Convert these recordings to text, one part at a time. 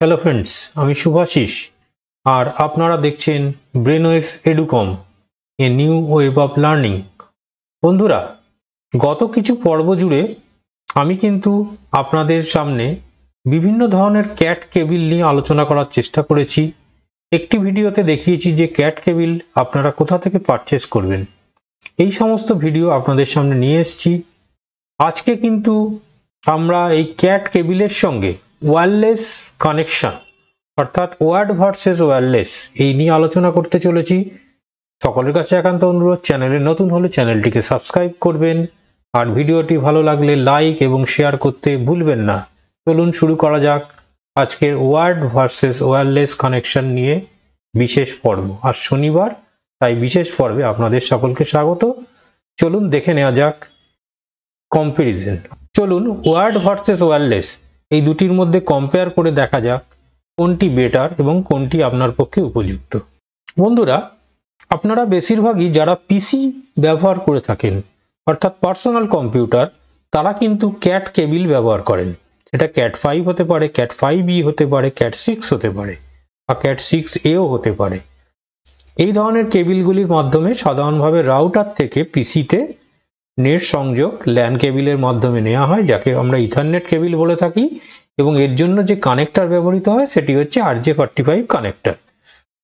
Hello friends, আমি শুভাশিস আর আপনারা দেখছেন brainwave Educom, a new wave of learning. বন্ধুরা, গত কিছু পর্ব জুড়ে আমি কিন্তু আপনাদের সামনে বিভিন্ন ধরনের ক্যাট কেবিল নিয়ে আলোচনা করার চেষ্টা করেছি। একটি ভিডিওতে দেখিয়েছি যে ক্যাট কেবিল আপনারা কোথা থেকে পারচেস করবেন। এই সমস্ত ভিডিও আপনাদের সামনে নিয়ে এসেছি। আজকে কিন্তু আমরা এই ক্যাট কেবিলের সঙ্গে ওয়্যারলেস কানেকশন অর্থাৎ ওয়ার্ড ভার্সেস ওয়্যারলেস এই নিয়ে আলোচনা করতে চলেছি। সকলের কাছে একান্ত অনুরোধ, চ্যানেলে নতুন হলে চ্যানেলটিকে সাবস্ক্রাইব করবেন আর ভিডিওটি ভালো লাগলে লাইক এবং শেয়ার করতে ভুলবেন না। চলুন শুরু করা যাক আজকের ওয়ার্ড ভার্সেস ওয়্যারলেস কানেকশন নিয়ে বিশেষ পর্ব। আজ শনিবার, তাই বিশেষ পর্বে আপনাদের সকলকে স্বাগত। চলুন দেখে নেওয়া যাক কম্প্যারিজন। চলুন ওয়ার্ড ভার্সেস ওয়্যারলেস এই দুটির মধ্যে কম্পেয়ার করে দেখা যাক কোনটি বেটার এবং কোনটি আপনার পক্ষে উপযুক্ত। বন্ধুরা, আপনারা বেশিরভাগই যারা পিসি ব্যবহার করে থাকেন অর্থাৎ পার্সোনাল কম্পিউটার, তারা কিন্তু ক্যাট কেবিল ব্যবহার করেন। সেটা ক্যাট 5 হতে পারে, ক্যাট 5E হতে পারে, ক্যাট 6 হতে পারে বা ক্যাট 6Aও হতে পারে। এই ধরনের কেবিলগুলির মাধ্যমে সাধারণভাবে রাউটার থেকে পিসিতে নেট সংযোগ ল্যান কেবিলের মাধ্যমে নেওয়া হয়, যাকে আমরা ইথারনেট কেবিল বলে থাকি, এবং এর জন্য যে কানেক্টর ব্যবহৃত হয় সেটি হচ্ছে RJ45 কানেক্টর।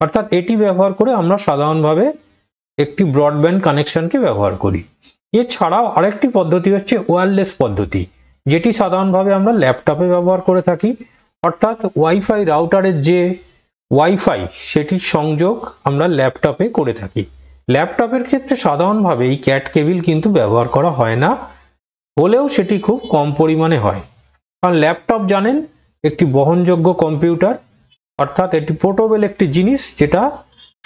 অর্থাৎ এটি ব্যবহার করে আমরা সাধারণভাবে একটি ব্রডব্যান্ড কানেকশনকে ব্যবহার করি। এছাড়াও আরেকটি পদ্ধতি হচ্ছে ওয়্যারলেস পদ্ধতি, যেটি সাধারণভাবে আমরা ল্যাপটপে ব্যবহার করে থাকি। অর্থাৎ ওয়াইফাই রাউটারের যে ওয়াইফাই সেটির সংযোগ আমরা ল্যাপটপে করে থাকি। ল্যাপটপের ক্ষেত্রে সাধারণভাবে এই ক্যাট কেবিল কিন্তু ব্যবহার করা হয় না, হলেও সেটি খুব কম পরিমাণে হয়। কারণ ল্যাপটপ জানেন একটি বহনযোগ্য কম্পিউটার, অর্থাৎ এটি পোর্টেবল একটি জিনিস যেটা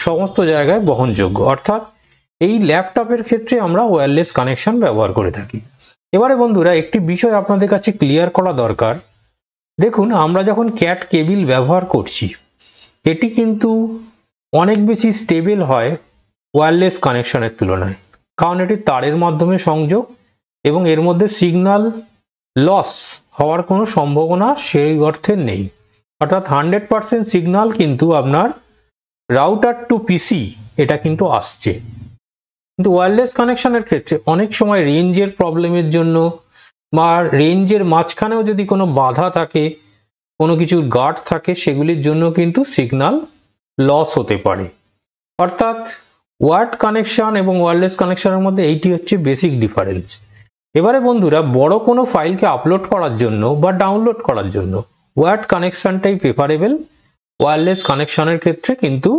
সমস্ত জায়গায় বহনযোগ্য। অর্থাৎ এই ল্যাপটপের ক্ষেত্রে আমরা ওয়্যারলেস কানেকশন ব্যবহার করে থাকি। এবারে বন্ধুরা, একটি বিষয় আপনাদের কাছে ক্লিয়ার করা দরকার। দেখুন, আমরা যখন ক্যাট কেবিল ব্যবহার করছি, এটি কিন্তু অনেক বেশি স্টেবল হয় ওয়্যারলেস কানেকশনের তুলনায়, কারণ এটি তারের মাধ্যমে সংযোগ এবং এর মধ্যে সিগন্যাল লস হওয়ার কোনো সম্ভাবনা সেই অর্থে নেই। অর্থাৎ 100% সিগন্যাল কিন্তু আপনার রাউটার টু পিসি এটা কিন্তু আসছে। কিন্তু ওয়্যারলেস কানেকশনের ক্ষেত্রে অনেক সময় রেঞ্জের প্রবলেমের জন্য বা রেঞ্জের মাঝখানেও যদি কোনো বাধা থাকে, কোনো কিছুর গার্ড থাকে, সেগুলির জন্য কিন্তু সিগন্যাল লস হতে পারে। অর্থাৎ ওয়ার্ড কানেকশন এবং ওয়্যারলেস কানেকশনের মধ্যে এইটি হচ্ছে বেসিক ডিফারেন্স। এবারে বন্ধুরা, বড় কোনো ফাইলকে আপলোড করার জন্য বা ডাউনলোড করার জন্য ওয়ার্ড কানেকশনটাই প্রেফারেবল। ওয়্যারলেস কানেকশনের ক্ষেত্রে কিন্তু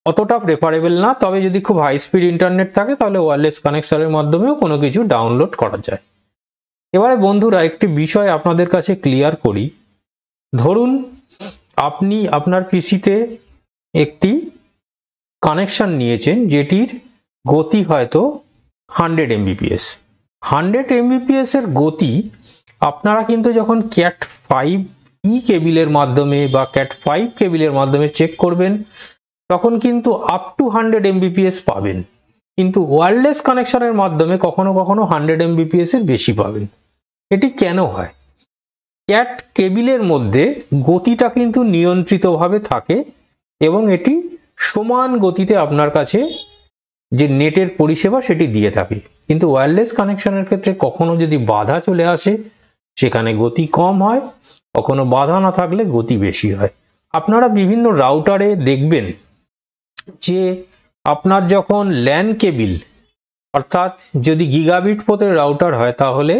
অতটা প্রেফারেবল না। তবে যদি খুব হাই স্পিড ইন্টারনেট থাকে তাহলে ওয়্যারলেস কানেকশনের মাধ্যমেও কোনো কিছু ডাউনলোড করা যায়। এবারে বন্ধুরা, একটি বিষয় আপনাদের কাছে ক্লিয়ার করি। ধরুন আপনি আপনার পিসিতে একটি কানেকশন নিয়েছেন যেটির গতি হয়তো 100 Mbps। 100 Mbps এর গতি আপনারা কিন্তু যখন ক্যাট 5E কেবিলের মাধ্যমে বা ক্যাট 5 কেবিলের মাধ্যমে চেক করবেন, তখন কিন্তু আপ টু 100 Mbps পাবেন। কিন্তু ওয়্যারলেস কানেকশনের মাধ্যমে কখনো কখনো 100 Mbps এর বেশি পাবেন। এটি কেন হয়? ক্যাট কেবিলের মধ্যে গতিটা কিন্তু নিয়ন্ত্রিতভাবে থাকে এবং এটি সমান গতিতে আপনার কাছে যে নেটের পরিষেবা সেটি দিয়ে থাকে। কিন্তু ওয়্যারলেস কানেকশনের ক্ষেত্রে কখনো যদি বাধা চলে আসে, সেখানে গতি কম হয়, কখনো বাধা না থাকলে গতি বেশি হয়। আপনারা বিভিন্ন রাউটারে দেখবেন যে আপনার যখন ল্যান কেবিল, অর্থাৎ যদি গিগাবিট পথের রাউটার হয় তাহলে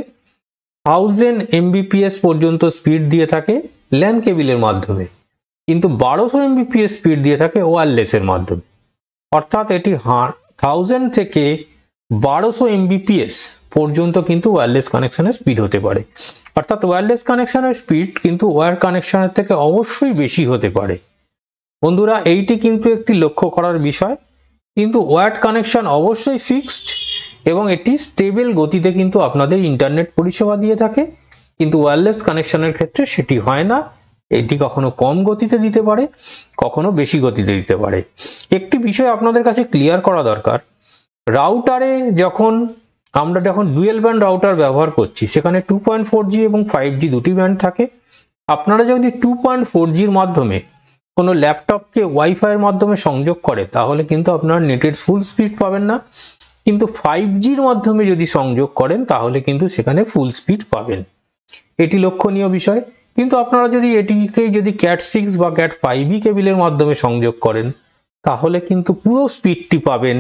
1000 Mbps পর্যন্ত স্পিড দিয়ে থাকে ল্যান কেবিলের মাধ্যমে, কিন্তু 1200 Mbps স্পিড দিয়ে থাকে ওয়্যারলেসের মাধ্যমে। অর্থাৎ এটি 1000 থেকে 1200 Mbps পর্যন্ত কিন্তু ওয়্যারলেস কানেকশনের স্পিড হতে পারে। অর্থাৎ ওয়্যারলেস কানেকশনের স্পিড কিন্তু ওয়্যার কানেকশনের থেকে অবশ্যই বেশি হতে পারে। বন্ধুরা, এইটি কিন্তু একটি লক্ষ্য করার বিষয়। কিন্তু ওয়্যার্ড কানেকশন অবশ্যই ফিক্সড এবং এটি স্টেবল গতিতে কিন্তু আপনাদের ইন্টারনেট পরিষেবা দিয়ে থাকে। কিন্তু ওয়্যারলেস কানেকশনের ক্ষেত্রে সেটি হয় না। এটি কখনো কম গতিতে দিতে পারে, কখনো বেশি গতিতে দিতে পারে। একটি বিষয় আপনাদের কাছে ক্লিয়ার করা দরকার। রাউটারে আমরা যখন ডুয়েল ব্যান্ড রাউটার ব্যবহার করছি, সেখানে 2.4G এবং 5G দুটি ব্যান্ড থাকে। আপনারা যদি 2.4Gর মাধ্যমে কোনো ল্যাপটপকে ওয়াইফাইয়ের মাধ্যমে সংযোগ করে তাহলে কিন্তু আপনারা নেটের ফুল স্পিড পাবেন না, কিন্তু 5Gর মাধ্যমে যদি সংযোগ করেন তাহলে কিন্তু সেখানে ফুল স্পিড পাবেন। এটি লক্ষণীয় বিষয়। কিন্তু আপনারা যদি এটিকে যদি ক্যাট 6 বা ক্যাট 5E কেবিলের মাধ্যমে সংযোগ করেন তাহলে কিন্তু পুরো স্পিডটি পাবেন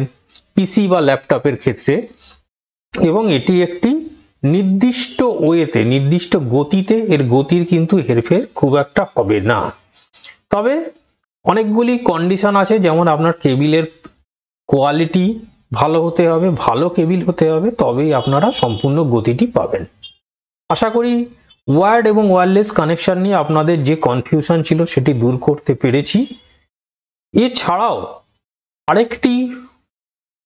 পিসি বা ল্যাপটপের ক্ষেত্রে, এবং এটি একটি নির্দিষ্ট ওয়েতে, নির্দিষ্ট গতিতে, এর গতির কিন্তু হেরফের খুব একটা হবে না। তবে অনেকগুলি কন্ডিশন আছে, যেমন আপনার কেবিলের কোয়ালিটি ভালো হতে হবে, ভালো কেবিল হতে হবে, তবেই আপনারা সম্পূর্ণ গতিটি পাবেন। আশা করি ওয়্যার্ড এবং ওয়্যারলেস কানেকশন নিয়ে আপনাদের যে কনফিউশন ছিল সেটি দূর করতে পেরেছি। এছাড়াও আরেকটি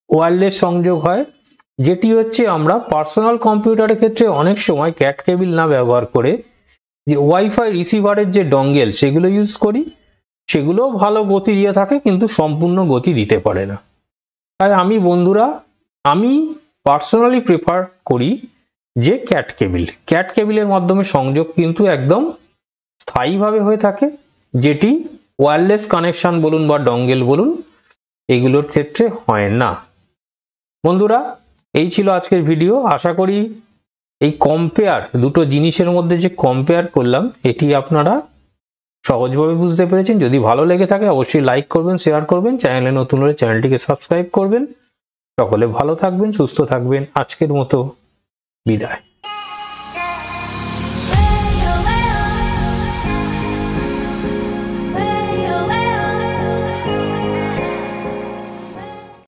ওয়্যারলেস সংযোগ হয়, যেটি হচ্ছে আমরা পার্সোনাল কম্পিউটারের ক্ষেত্রে অনেক সময় ক্যাট কেবিল না ব্যবহার করে যে ওয়াইফাই রিসিভারের যে ডঙ্গেল সেগুলো ইউজ করি, সেগুলো ভালো গতি দিয়ে থাকে কিন্তু সম্পূর্ণ গতি দিতে পারে না। তাই আমি পার্সোনালি প্রেফার করি যে ক্যাট কেবিলের মাধ্যমে সংযোগ কিন্তু একদম স্থায়ীভাবে হয়ে থাকে, যেটি ওয়্যারলেস কানেকশন বলুন বা ডঙ্গেল বলুন এগুলোর ক্ষেত্রে হয় না। বন্ধুরা, এই ছিল আজকের ভিডিও। আশা করি এই দুটো জিনিসের মধ্যে যে কম্পেয়ার করলাম এটি আপনারা সহজভাবে বুঝতে পেরেছেন। যদি ভালো লেগে থাকে অবশ্যই লাইক করবেন, শেয়ার করবেন, চ্যানেলে নতুন হলে চ্যানেলটিকে সাবস্ক্রাইব করবেন। সকলে ভালো থাকবেন, সুস্থ থাকবেন। আজকের মতো বিদায়।